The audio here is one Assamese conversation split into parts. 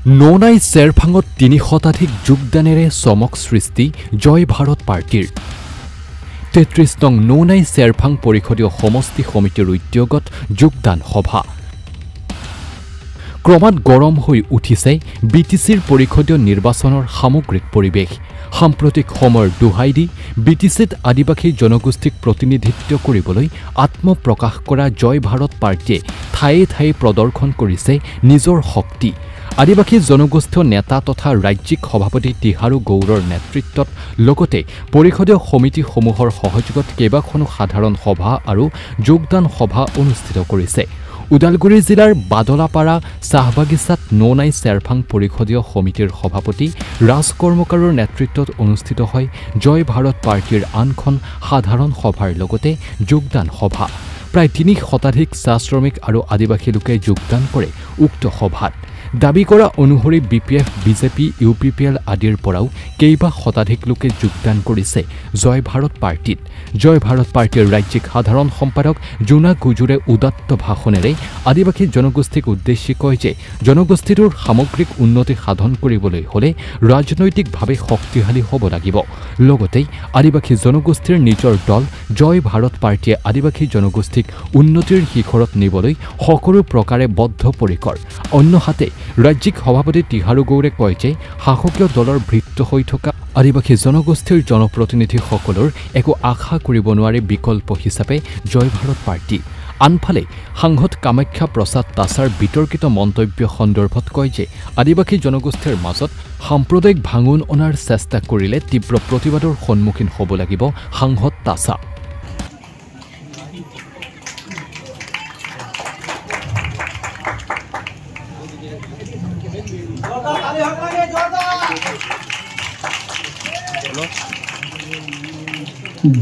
নৌনাই চেৰফাঙত ৩০ শতাধিক যোগদানেৰে চমক সৃষ্টি জয় ভাৰত পাৰ্টিৰ ৩৩ নং নৌনাই চেৰফাং পৰিষদীয় সমষ্টি সমিতিৰ উদ্যোগত যোগদান সভা ক্ৰমাৎ গৰম হৈ উঠিছে বিটিচিৰ পৰিষদীয় নিৰ্বাচনৰ সামগ্ৰিক পৰিৱেশ সাম্প্ৰতিক সময়ৰ দোহাই দি বিটিচিত আদিবাসী জনগোষ্ঠীক প্ৰতিনিধিত্ব কৰিবলৈ আত্মপ্ৰকাশ কৰা জয় ভাৰত পাৰ্টিয়ে ঠায়ে ঠায়ে প্ৰদৰ্শন কৰিছে নিজৰ শক্তি আদিবাসী জনগোষ্ঠীয় নেতা তথা ৰাজ্যিক সভাপতি তিহাৰু গৌৰৰ নেতৃত্বত লগতে পৰিষদীয় সমিতিসমূহৰ সহযোগত কেইবাখনো সাধাৰণ সভা আৰু যোগদান সভা অনুষ্ঠিত কৰিছে উদালগুৰি জিলাৰ বাদলাপাৰা চাহবাগিচাত নৌনাই চেৰফাং পৰিষদীয় সমিতিৰ সভাপতি ৰাজ কৰ্মকাৰৰ নেতৃত্বত অনুষ্ঠিত হয় জয় ভাৰত পাৰ্টিৰ আনখন সাধাৰণ সভাৰ লগতে যোগদান সভা প্ৰায় ৩০ শতাধিক চাহ শ্ৰমিক আৰু আদিবাসী লোকে যোগদান কৰে উক্ত সভাত দাবী কৰা অনুসৰি বিপিএফ বিজেপি ইউপিপিএল আদিৰ পৰাও কেইবা শতাধিক লোকে যোগদান কৰিছে জয় ভাৰত পাৰ্টিত জয় ভাৰত পাৰ্টিৰ ৰাজ্যিক সাধাৰণ সম্পাদক জোনা গুজুৰে উদাত্ত ভাষণেৰে আদিবাসী জনগোষ্ঠীক উদ্দেশ্যি কয় যে জনগোষ্ঠীটোৰ সামগ্ৰিক উন্নতি সাধন কৰিবলৈ হলে ৰাজনৈতিকভাৱে শক্তিশালী হ'ব লাগিব লগতে আদিবাসী জনগোষ্ঠীৰ নিজৰ দল জয় ভাৰত পাৰ্টিয়ে আদিবাসী জনগোষ্ঠীক উন্নতিৰ শিখৰত নিবলৈ সকলো প্ৰকাৰে বদ্ধপৰিকৰ অন্যহাতে ৰাজ্যিক সভাপতি তিহাৰু গৌৰে কয় যে শাসকীয় দলৰ ভৃত্য হৈ থকা আদিবাসী জনগোষ্ঠীৰ জনপ্ৰতিনিধিসকলৰ একো আশা কৰিব নোৱাৰে বিকল্প হিচাপে জয় ভাৰত পাৰ্টি আনফালে সাংসদ কামাখ্যা প্ৰসাদ তাছাৰ বিতৰ্কিত মন্তব্য সন্দৰ্ভত কয় যে আদিবাসী জনগোষ্ঠীৰ মাজত সাম্প্ৰদায়িক ভাঙোন অনাৰ চেষ্টা কৰিলে তীব্ৰ প্ৰতিবাদৰ সন্মুখীন হ'ব লাগিব সাংসদ তাছা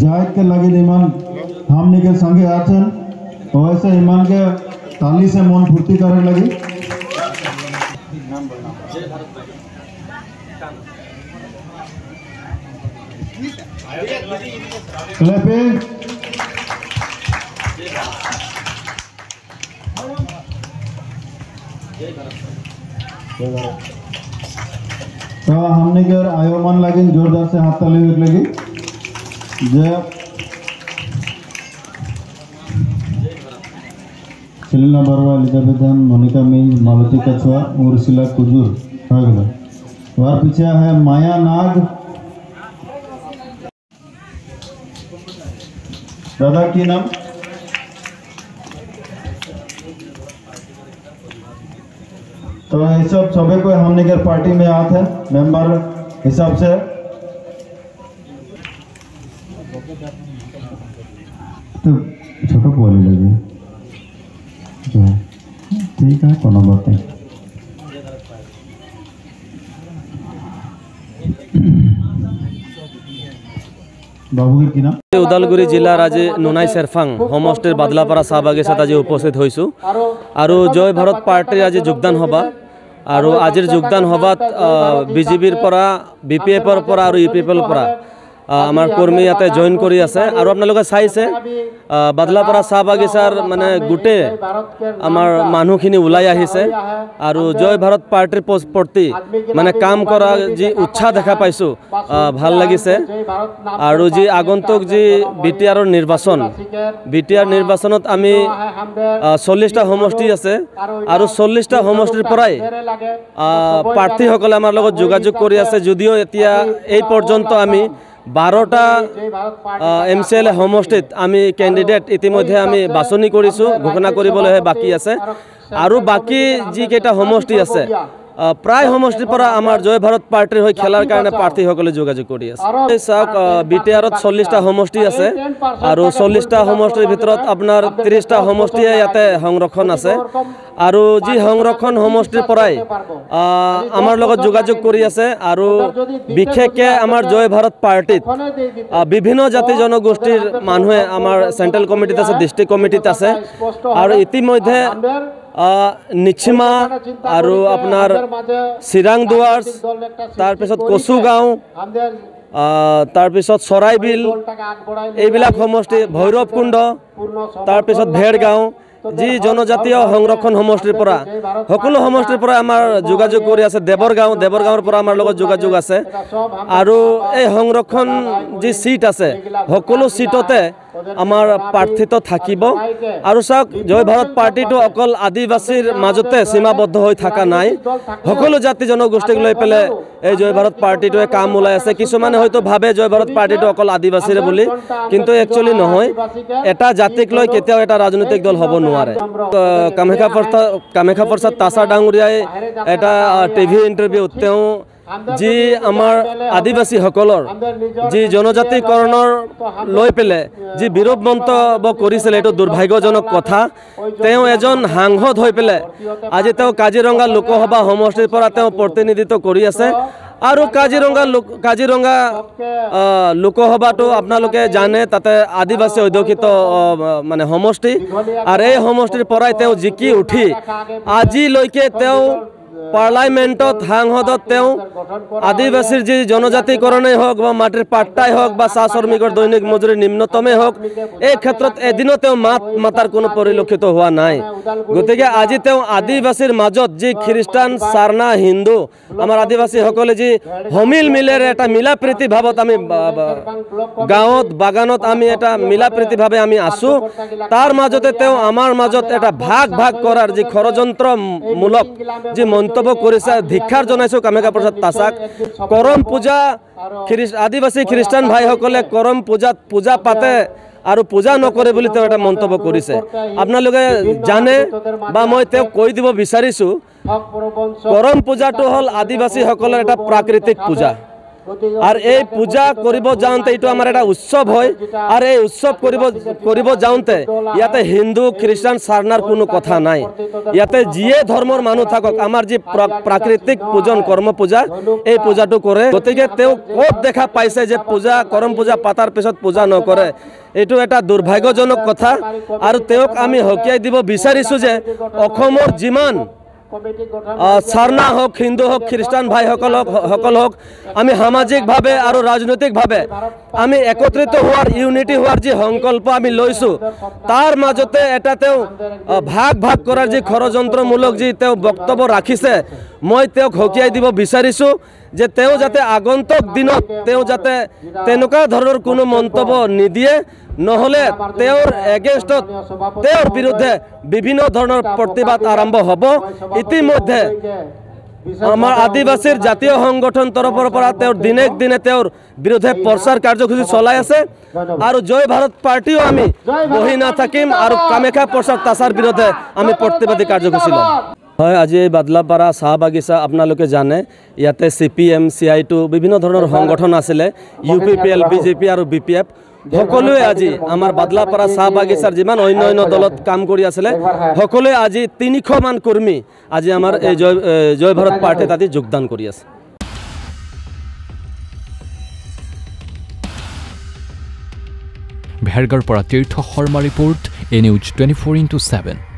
जायद के लगे ईमान हमने के संगे आछन वैसे ईमान के ताली से मन फुर्ती करे लगी क्लैपिंग तो हमने के आयोमान लगे जोरदार से हाथ ताली लगी जय सिलिना बरवा एलिजाबेथन मोनिका मी मालती कछुआ उर्सिला कुजूर वार पीछे है माया नाग दादा की नाम तो ये सब सभी को हमने के पार्टी में आते हैं मेंबर हिसाब से तो छोटा बोली लगे जो ठीक है कोनो बात नहीं बाबू की नाम उदालगुरी जिलार आज नौनाई চেৰফাং হোমষ্টেৰ বাদলাপাৰা চাহ বাগিচাত আজি উপস্থিত হৈছোঁ আৰু জয় ভাৰত পাৰ্টিৰ আজি যোগদান সভা আৰু আজিৰ যোগদান সভাত বিজেপিৰ পৰা বিপিএফৰ পৰা আৰু ইউপিপিএলৰ পৰা আমাৰ কৰ্মী ইয়াতে জইন কৰি আছে আৰু আপোনালোকে চাইছে বাদলাপাৰা চাহ বাগিচাৰ মানে গোটেই আমাৰ মানুহখিনি ওলাই আহিছে আৰু জয় ভাৰত পাৰ্টিৰ প্ৰতি মানে কাম কৰা যি উৎসাহ দেখা পাইছোঁ ভাল লাগিছে আৰু যি আগন্তুক যি বিটিআৰৰ নিৰ্বাচনত আমি 40টা সমষ্টি আছে আৰু 40টা সমষ্টিৰ পৰাই প্ৰাৰ্থীসকলে আমাৰ লগত যোগাযোগ কৰি আছে যদিও এতিয়া এই পৰ্যন্ত আমি 12টা এমচিএল সমষ্টিত আমি কেণ্ডিডেট ইতিমধ্যে আমি বাছনি কৰিছোঁ ঘোষণা কৰিবলৈ বাকী আছে আৰু বাকী যি কেইটা সমষ্টি আছে প্ৰায় সমষ্টিৰ পৰা আমাৰ জয় ভাৰত পাৰ্টিৰ হৈ খেলাৰ কাৰণে প্ৰাৰ্থীসকলে যোগাযোগ কৰি আছে চাওক বিটিআৰত 40টা সমষ্টি আছে আৰু 40টা সমষ্টিৰ ভিতৰত আপোনাৰ 30টা সমষ্টিয়ে ইয়াতে সংৰক্ষণ আছে আৰু যি সংৰক্ষণ সমষ্টিৰ পৰাই আমাৰ লগত যোগাযোগ কৰি আছে আৰু বিশেষকৈ আমাৰ জয় ভাৰত পাৰ্টিত বিভিন্ন জাতি জনগোষ্ঠীৰ মানুহে আমাৰ চেণ্ট্ৰেল কমিটিত আছে ডিষ্ট্ৰিক্ট কমিটিত আছে আৰু ইতিমধ্যে নিচিমা আৰু আপোনাৰ চিৰাং দুৱাৰ্ছ তাৰপিছত কচুগাঁও তাৰপিছত চৰাইবিল এইবিলাক সমষ্টি ভৈৰৱকুণ্ড তাৰপিছত ভেৰগাঁও যি জনজাতীয় সংৰক্ষণ সমষ্টিৰ পৰা সকলো সমষ্টিৰ পৰা আমাৰ যোগাযোগ কৰি আছে দেৱৰগাঁৱৰ পৰা আমাৰ লগত যোগাযোগ আছে আৰু এই সংৰক্ষণ যি সিট আছে সকলো সিটতে আমাৰ প্ৰাৰ্থিত থাকিব আৰু চাওক জয় ভাৰত পাৰ্টিটো অকল আদিবাসীৰ মাজতে সীমাবদ্ধ হৈ থকা নাই সকলো জাতি জনগোষ্ঠীক লৈ পেলে এই জয় ভাৰত পাৰ্টিটোৱে কাম ওলাই আছে কিছুমানে হয়তো ভাবে জয় ভাৰত পাৰ্টিটো অকল আদিবাসীৰে বুলি কিন্তু একচুয়ালি নহয় এটা জাতিক লৈ কেতিয়াও এটা ৰাজনৈতিক দল হ'ব নোৱাৰে কামাখ্যা প্ৰসাদ তাছা ডাঙৰীয়াই এটা টিভি ইণ্টাৰভিউত তেওঁ যি আমাৰ আদিবাসীসকলৰ যি জনজাতিকৰণৰ লৈ পেলে যি বিৰোধ মন্তব্য কৰিছিল এইটো দুৰ্ভাগ্যজনক কথা তেওঁ এজন সাংসদ হৈ পেলে আজি তেওঁ কাজিৰঙা লোকসভা সমষ্টিৰ পৰা তেওঁ প্ৰতিনিধিত্ব কৰি আছে আৰু কাজিৰঙা লোকসভাটো আপোনালোকে জানে তাতে আদিবাসী অধ্যুষিত মানে সমষ্টি আৰু এই সমষ্টিৰ পৰাই তেওঁ জিকি উঠি আজিলৈকে তেওঁ পাৰ্লামেণ্টত সাংসদত তেওঁ আদিবাসীৰ যি জনজাতিকৰণেই হওক বা মাটিৰ পাট্টাই হওক বা চাহ শ্ৰমিকৰ দৈনিক মজুৰি নিম্নতমেই হওক এই ক্ষেত্ৰত এদিনো তেওঁ মাতাৰ কোনো পৰিলক্ষিত হোৱা নাই গতিকে আজি তেওঁ আদিবাসীৰ মাজত যি খ্ৰীষ্টান চাৰনা হিন্দু আমাৰ আদিবাসীসকলে যি সমিল মিলেৰে এটা মিলা প্ৰীতি ভাৱত আমি গাঁৱত বাগানত আমি এটা মিলা প্ৰীতিভাৱে আমি আছোঁ তাৰ মাজতে তেওঁ আমাৰ মাজত এটা ভাগ কৰাৰ যি ষড়যন্ত্ৰমূলক যি মন্তব্য কৰিছে ধিক্ষাৰ জনাইছোঁ কামাখ্যা প্ৰসাদ তাছাক কৰম পূজা আদিবাসী খ্ৰীষ্টান ভাইসকলে কৰম পূজা পাতে আৰু পূজা নকৰে বুলি তেওঁ এটা মন্তব্য কৰিছে আপোনালোকে জানে বা মই তেওঁক কৈ দিব বিচাৰিছোঁ কৰম পূজাটো হ'ল আদিবাসীসকলৰ এটা প্ৰাকৃতিক পূজা আৰ এই পূজা কৰিব যাওঁতে এইটো আমাৰ এটা উৎসৱ হয় আৰু এই উৎসৱ কৰিব যাওঁতে ইয়াতে হিন্দু খ্ৰীষ্টান সাৰনাৰ কোনো কথা নাই ইয়াতে যিয়ে ধৰ্মৰ মানুহ থাকক আমাৰ যি প্ৰাকৃতিক পূজন কৰ্ম পূজা এই পূজাটো কৰে গতিকে তেওঁ ক'ত দেখা পাইছে যে পূজা কৰম পূজা পাতাৰ পিছত পূজা নকৰে এইটো এটা দুৰ্ভাগ্যজনক কথা আৰু তেওঁক আমি হকিয়াই দিব বিচাৰিছোঁ যে অসমৰ যিমান সারনা হোক হিন্দু হোক খ্রিস্টান ভাই সকল হোক আমি সামাজিকভাবে আর রাজনৈতিকভাবে আমি একত্রিত হওয়ার ইউনিটি হওয়ার যে সংকল্প আমি লৈছো তার মাজতে এটা তেও ভাগ করার যে ষড়যন্ত্রমূলক যে তেও বক্তব্য রাখিছে মই তেওক হকিয়াই দিব বিচাৰিছোঁ যে তেও যাতে আগন্তুক দিনত তেও যাতে তেনেকুৱা ধৰণৰ কোনো মন্তব্য নিদিয়ে নহলে তেওঁৰ এগেইনষ্টত তেওঁৰ বিৰুদ্ধে বিভিন্ন ধৰণৰ প্ৰতিবাদ আৰম্ভ হ'ব ইতিমধ্যে আমাৰ আদিবাসীৰ জাতীয় সংগঠন তৰফৰ পৰা তেওঁৰ দিনে তেওঁৰ বিৰুদ্ধে প্ৰচাৰ কাৰ্যসূচী চলাই আছে আৰু জয় ভাৰত পাৰ্টিও আমি বহি নাথাকিম আৰু কামাখ্যা প্ৰসাদ তাছাৰ বিৰুদ্ধে আমি প্ৰতিবাদী কাৰ্যসূচী ল'ম হয় আজি এই বাদলাপাৰা চাহ বাগিচা আপোনালোকে জানে ইয়াতে CPM CI2 বিভিন্ন ধৰণৰ সংগঠন আছিলে UPPL BJP আৰু BPF সকলোৱে আজি আমাৰ বাদলাপাৰা চাহ বাগিচাৰ যিমান অন্য দলত কাম কৰি আছিলে সকলোৱে আজি 300 মান কৰ্মী আজি আমাৰ এই জয় ভাৰত পাৰ্টিত আজি যোগদান কৰি আছে ভেৰগাঁৱৰ পৰা তীৰ্থ শৰ্মা ৰিপৰ্ট NUJ 24/7